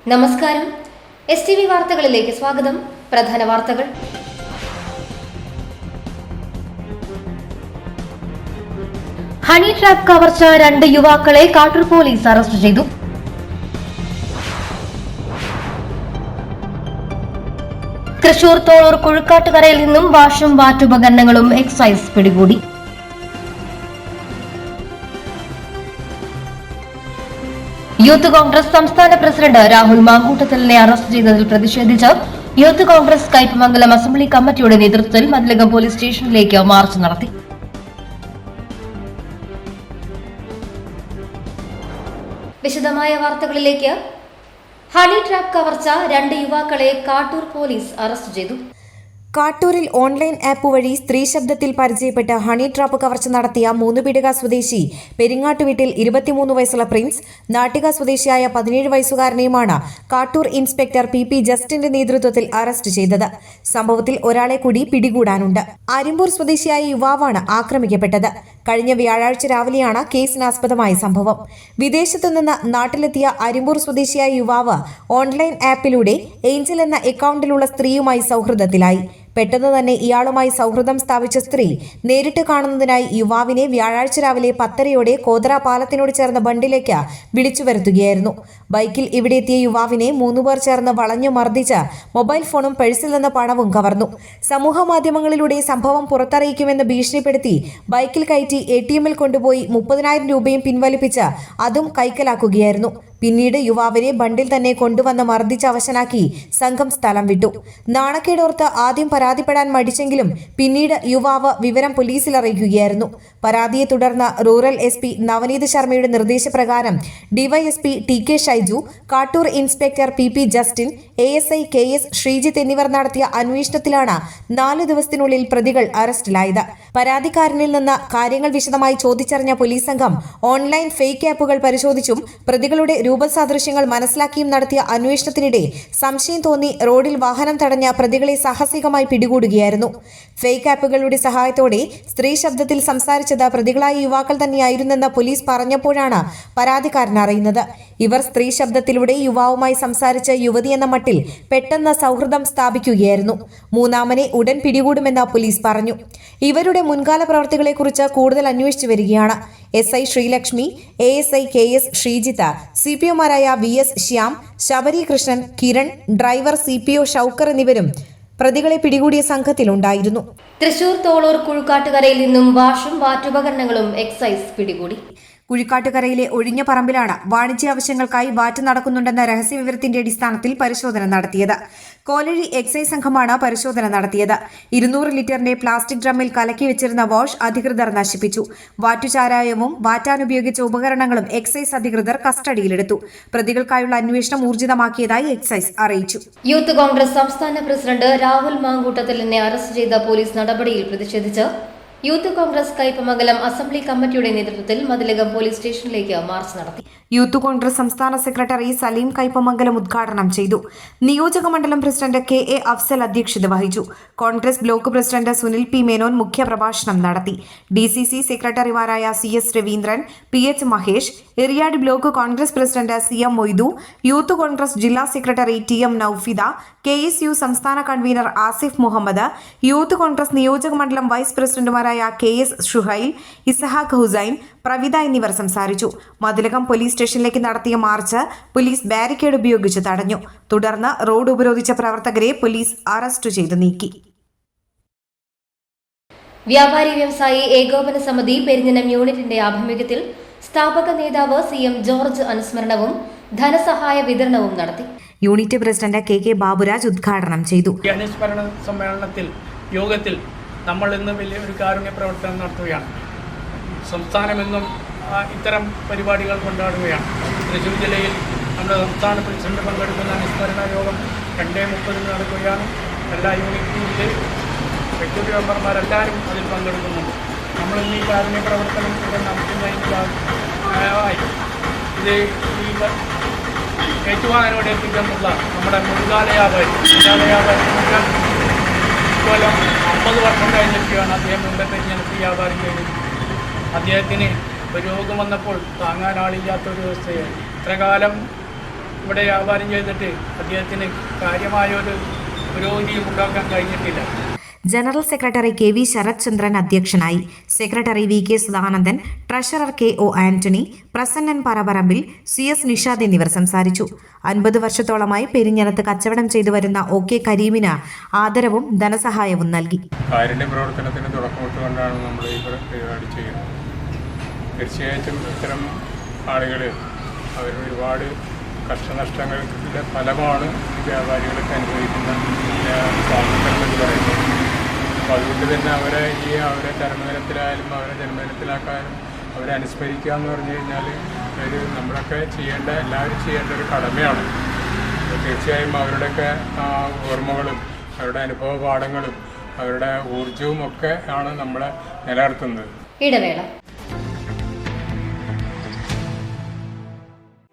നമസ്കാരം. STV വാർത്തകളിലേക്ക് സ്വാഗതം. പ്രധാന വാർത്തകൾ. ഹണി ട്രാപ്പ് കവർച്ച 2 യുവാക്കളെ കാട്ടൂർ പോലീസ് അറസ്റ്റ് ചെയ്തു. തൃശൂർ തോളൂർ കുഴുക്കാട്ടുകരയിൽ നിന്നും വാഷും വാറ്റുപകരണങ്ങളും എക്സൈസ് പിടികൂടി. യൂത്ത് കോൺഗ്രസ് സംസ്ഥാന പ്രസിഡന്റ് രാഹുൽ മാങ്കൂട്ടത്തിലിനെ അറസ്റ്റ് ചെയ്തതിൽ പ്രതിഷേധിച്ച് യൂത്ത് കോൺഗ്രസ് കയ്പമംഗലം അസംബ്ലി കമ്മിറ്റിയുടെ നേതൃത്വത്തിൽ മതിലകം പോലീസ് സ്റ്റേഷനിലേക്ക് മാർച്ച് നടത്തി. വിശദമായ വാർത്തകളിലേക്ക്. ഹണി ട്രാപ്പ് കവർച്ച 2 യുവാക്കളെ കാട്ടൂർ പോലീസ് അറസ്റ്റ് ചെയ്തു. കാട്ടൂരിൽ ഓൺലൈൻ ആപ്പ് വഴി സ്ത്രീ ശബ്ദത്തിൽ പരിചയപ്പെട്ട് ഹണി ട്രാപ്പ് കവർച്ച നടത്തിയ 3 പീടിക സ്വദേശി പെരിങ്ങാട്ടുവീട്ടിൽ 23 വയസ്സുള്ള പ്രിൻസ്, നാട്ടിക സ്വദേശിയായ 17 വയസ്സുകാരനെയുമാണ് കാട്ടൂർ ഇൻസ്പെക്ടർ PP ജസ്റ്റിന്റെ നേതൃത്വത്തിൽ അറസ്റ്റ് ചെയ്തത്. സംഭവത്തിൽ ഒരാളെ കൂടി പിടികൂടാനുണ്ട്. അരിമ്പൂർ സ്വദേശിയായ യുവാവാണ് ആക്രമിക്കപ്പെട്ടത്. കഴിഞ്ഞ വ്യാഴാഴ്ച രാവിലെയാണ് കേസിനാസ്പദമായ സംഭവം. വിദേശത്തുനിന്ന് നാട്ടിലെത്തിയ അരിമ്പൂർ സ്വദേശിയായ യുവാവ് ഓൺലൈൻ ആപ്പിലൂടെ ഏഞ്ചൽ എന്ന അക്കൗണ്ടിലുള്ള സ്ത്രീയുമായി സൗഹൃദത്തിലായി. പെട്ടെന്ന് തന്നെ ഇയാളുമായി സൗഹൃദം സ്ഥാപിച്ച സ്ത്രീ നേരിട്ട് കാണുന്നതിനായി യുവാവിനെ വ്യാഴാഴ്ച രാവിലെ 10:30 കോതറ പാലത്തിനോട് ചേർന്ന ബണ്ടിലേക്ക് വിളിച്ചു വരുത്തുകയായിരുന്നു. ബൈക്കിൽ ഇവിടെ എത്തിയ യുവാവിനെ 3 പേർ ചേർന്ന് വളഞ്ഞു മർദ്ദിച്ച് മൊബൈൽ ഫോണും പേഴ്സിൽ നിന്ന് പണവും കവർന്നു. സമൂഹ മാധ്യമങ്ങളിലൂടെ സംഭവം പുറത്തറിയിക്കുമെന്ന് ഭീഷണിപ്പെടുത്തി ബൈക്കിൽ കയറ്റി ATMൽ കൊണ്ടുപോയി 30,000 രൂപയും പിൻവലിപ്പിച്ച് അതും കൈക്കലാക്കുകയായിരുന്നു. പിന്നീട് യുവാവിനെ ബണ്ടിൽ തന്നെ കൊണ്ടുവന്ന് മർദ്ദിച്ച് അവശനാക്കി സംഘം സ്ഥലം വിട്ടു. നാണക്കേടോർത്ത് ആദ്യം പരാതിപ്പെടാൻ മടിച്ചെങ്കിലും പിന്നീട് യുവാവ് വിവരം പോലീസിൽ അറിയിക്കുകയായിരുന്നു. പരാതിയെ തുടർന്ന് റൂറൽ SP നവനീത് ശർമ്മയുടെ നിർദ്ദേശപ്രകാരം DYSP TK Shaiju, Kattoor inspector PP Justin, ASI KS Sreejith എന്നിവർ നടത്തിയ അന്വേഷണത്തിലാണ് 4 ദിവസത്തിനുള്ളിൽ പ്രതികൾ അറസ്റ്റിലായത്. പരാതിക്കാരനിൽ നിന്ന് കാര്യങ്ങൾ വിശദമായി ചോദിച്ചറിഞ്ഞ പോലീസ് സംഘം ഓൺലൈൻ ഫേക്ക് ആപ്പുകൾ പരിശോധിച്ചും പ്രതികളുടെ രൂപസാദൃശ്യങ്ങൾ മനസ്സിലാക്കിയും നടത്തിയ അന്വേഷണത്തിനിടെ സംശയം തോന്നി റോഡിൽ വാഹനം തടഞ്ഞ പ്രതികളെ സാഹസികമായി പിടികൂടുകയായിരുന്നു. ഫേക്ക് ആപ്പുകളുടെ സഹായത്തോടെ സ്ത്രീ ശബ്ദത്തിൽ സംസാരിച്ചത് പ്രതികളായ യുവാക്കൾ തന്നെയായിരുന്നെന്ന് പോലീസ് പറഞ്ഞപ്പോഴാണ് പരാതിക്കാരൻ അറിയുന്നത്. ഇവർ സ്ത്രീ ശബ്ദത്തിലൂടെ യുവാവുമായി സംസാരിച്ച യുവതി എന്ന മട്ടിൽ പെട്ടെന്ന് സൗഹൃദം സ്ഥാപിക്കുകയായിരുന്നു. മൂന്നാമനെ ഉടൻ പിടികൂടുമെന്ന് പോലീസ് പറഞ്ഞു. ഇവരുടെ മുൻകാല പ്രവർത്തികളെക്കുറിച്ച് കൂടുതൽ അന്വേഷിച്ചു വരികയാണ്. SI Sreelakshmi, ASI KS Sreejith, CPOമാരായ VS Shyam, Sabari Krishnan, Kiran, driver CPO Shoukar എന്നിവരും പ്രതികളെ പിടികൂടിയ സംഘത്തിലുണ്ടായിരുന്നു. തൃശൂർ തോളൂർ കുഴുക്കാട്ടുകരയിൽ നിന്നും വാഷും വാറ്റുപകരണങ്ങളും എക്സൈസ് പിടികൂടി. കുഴിക്കാട്ടുകരയിലെ ഒഴിഞ്ഞ പറമ്പിലാണ് വാണിജ്യ ആവശ്യങ്ങൾക്കായി വാറ്റ് നടക്കുന്നുണ്ടെന്ന രഹസ്യവിവരത്തിന്റെ അടിസ്ഥാനത്തിൽ പരിശോധന നടത്തിയത്. കോലഴി എക്സൈസ് സംഘമാണ് പരിശോധന നടത്തിയത്. 200 ലിറ്ററിന്റെ പ്ലാസ്റ്റിക് ഡ്രമ്മിൽ കലക്കി വെച്ചിരുന്ന വാഷ് അധികൃതർ നശിപ്പിച്ചു. വാറ്റുചാരായവും വാറ്റാനുപയോഗിച്ച ഉപകരണങ്ങളും എക്സൈസ് അധികൃതർ കസ്റ്റഡിയിലെടുത്തു. പ്രതികൾക്കായുള്ള അന്വേഷണം ഊർജിതമാക്കിയതായി എക്സൈസ് അറിയിച്ചു. യൂത്ത് കോൺഗ്രസ് സംസ്ഥാന പ്രസിഡന്റ് രാഹുൽ മാങ്കൂട്ടത്തിലിനെ അറസ്റ്റ് ചെയ്ത പോലീസ് നടപടിയിൽ പ്രതിഷേധിച്ച് യൂത്ത് കോൺഗ്രസ് കയ്പമംഗലം അസംബ്ലി കമ്മിറ്റിയുടെ നേതൃത്വത്തിൽ മതിലകം പോലീസ് സ്റ്റേഷനിലേക്ക് മാർച്ച് നടത്തി. യൂത്ത് കോൺഗ്രസ് സംസ്ഥാന സെക്രട്ടറി സലീം കയ്പമംഗലം ഉദ്ഘാടനം ചെയ്തു. നിയോജക മണ്ഡലം പ്രസിഡന്റ് KA അഫ്സൽ അധ്യക്ഷത വഹിച്ചു. Congress block president Sunil P Menon മുഖ്യപ്രഭാഷണം നടത്തി. DCC സെക്രട്ടറിമാരായ CS Raveendran, PH Mahesh, Eriyad block Congress president CM Moidu, youth Congress ജില്ലാ സെക്രട്ടറി TM നൌഫിദ, KSU സംസ്ഥാന കൺവീനർ ആസിഫ് മുഹമ്മദ്, യൂത്ത് കോൺഗ്രസ് നിയോജക മണ്ഡലം വൈസ് പ്രസിഡന്റുമാരായ KS ഷുഹൈൽ, ഇസഹാഖ് ഹുസൈൻ, പ്രവിത എന്നിവർ സംസാരിച്ചു. മതിലകം പോലീസ് സ്റ്റേഷനിലേക്ക് നടത്തിയ മാർച്ച് പോലീസ് ബാരിക്കേഡ് ഉപയോഗിച്ച് തടഞ്ഞു. തുടർന്ന് റോഡ് ഉപരോധിച്ച പ്രവർത്തകരെ പോലീസ് അറസ്റ്റ് ചെയ്ത് നീക്കി. വ്യാപാരി വ്യവസായി ഏകോപന സമിതി പെരിഞ്ഞനം യൂണിറ്റിന്റെ ആഭിമുഖ്യത്തിൽ സ്ഥാപക നേതാവ് CM ജോർജ് അനുസ്മരണവും ധനസഹായ വിതരണവും നടത്തി. യൂണിറ്റ് പ്രസിഡന്റ് KK ബാബുരാജ് ഉദ്ഘാടനം ചെയ്തു. അനുസ്മരണ യോഗത്തിൽ നമ്മൾ ഇന്ന് വലിയൊരു കാരുണ്യ പ്രവർത്തനം നടത്തുകയാണ്. സംസ്ഥാനമെന്നും ഇത്തരം പരിപാടികൾ കൊണ്ടാടുകയാണ്. തൃശ്ശൂർ ജില്ലയിൽ നമ്മുടെ സംസ്ഥാന പ്രസിഡന്റ് പങ്കെടുക്കുന്ന അനുസ്മരണ യോഗം 2:30 നടക്കുകയാണ്. എല്ലാ യൂണിറ്റിലെ സെക്യൂരിറ്റി മെമ്പർമാരെല്ലാവരും അതിൽ പങ്കെടുക്കുന്നുണ്ട്. നമ്മളിന്ന് ഈ കാരുണ്യ പ്രവർത്തനം ഇവിടെ നടത്തുന്നതിന് ഇത് ഈ ഏറ്റുവാനോട് എത്തിക്കാനുള്ള നമ്മുടെ മുൻകാല വ്യാപാരി ഇക്കൊല്ലം 50 വർഷം കഴിഞ്ഞിരിക്കുകയാണ് അദ്ദേഹം മുമ്പത്തെ ജനപ്രിയ വ്യാപാരം കഴിഞ്ഞിരിക്കുന്നത്. അദ്ദേഹത്തിന് രോഗം വന്നപ്പോൾ താങ്ങാനാളില്ലാത്തൊരു വ്യവസ്ഥയായി. ഇത്രകാലം ഇവിടെ വ്യാപാരം ചെയ്തിട്ട് അദ്ദേഹത്തിന് കാര്യമായൊരു പുരോഗതിയും ഉണ്ടാക്കാൻ കഴിഞ്ഞിട്ടില്ല. General secretary K V Sarath Chandran അധ്യക്ഷനായി. Secretary V K Sadanandan, treasurer K O Antony, Prasannan Parambarambil, C S Nishad എന്നിവർ സംസാരിച്ചു. 50 വർഷത്തോളമായി പെരിഞ്ഞനത്ത് കച്ചവടം ചെയ്തു വരുന്ന ഒ കെ കരീമിന് ആദരവും ധനസഹായവും നൽകി. കാരുണ്യ പ്രവർത്തനത്തിന് തുടക്കമിട്ടുകൊണ്ടാണ് നമ്മൾ ഈ പരിപാടി ചെയ്യുന്നത്. തീർച്ചയായിട്ടും ഇത്തരം ആളുകൾ അവർ ഒരുപാട് കഷ്ടനഷ്ടങ്ങളുടെ ഫലമാണ് വ്യാപാരികളൊക്കെ അനുഭവിക്കുന്ന സ്വാതന്ത്ര്യം പറയുന്നത്. അപ്പോൾ അതുകൊണ്ട് തന്നെ അവരെ ചരമദിനത്തിലായാലും അവരെ ജന്മദിനത്തിലാക്കാനും അവരെ അനുസ്മരിക്കുക എന്ന് പറഞ്ഞു കഴിഞ്ഞാൽ നമ്മളൊക്കെ എല്ലാവരും ചെയ്യേണ്ട ഒരു കടമയാണ്. തീർച്ചയായും അവരുടെയൊക്കെ ഓർമ്മകളും അവരുടെ അനുഭവ പാഠങ്ങളും അവരുടെ ഊർജവും ഒക്കെ ആണ് നമ്മളെ നിലനിർത്തുന്നത്. ഇടവേള.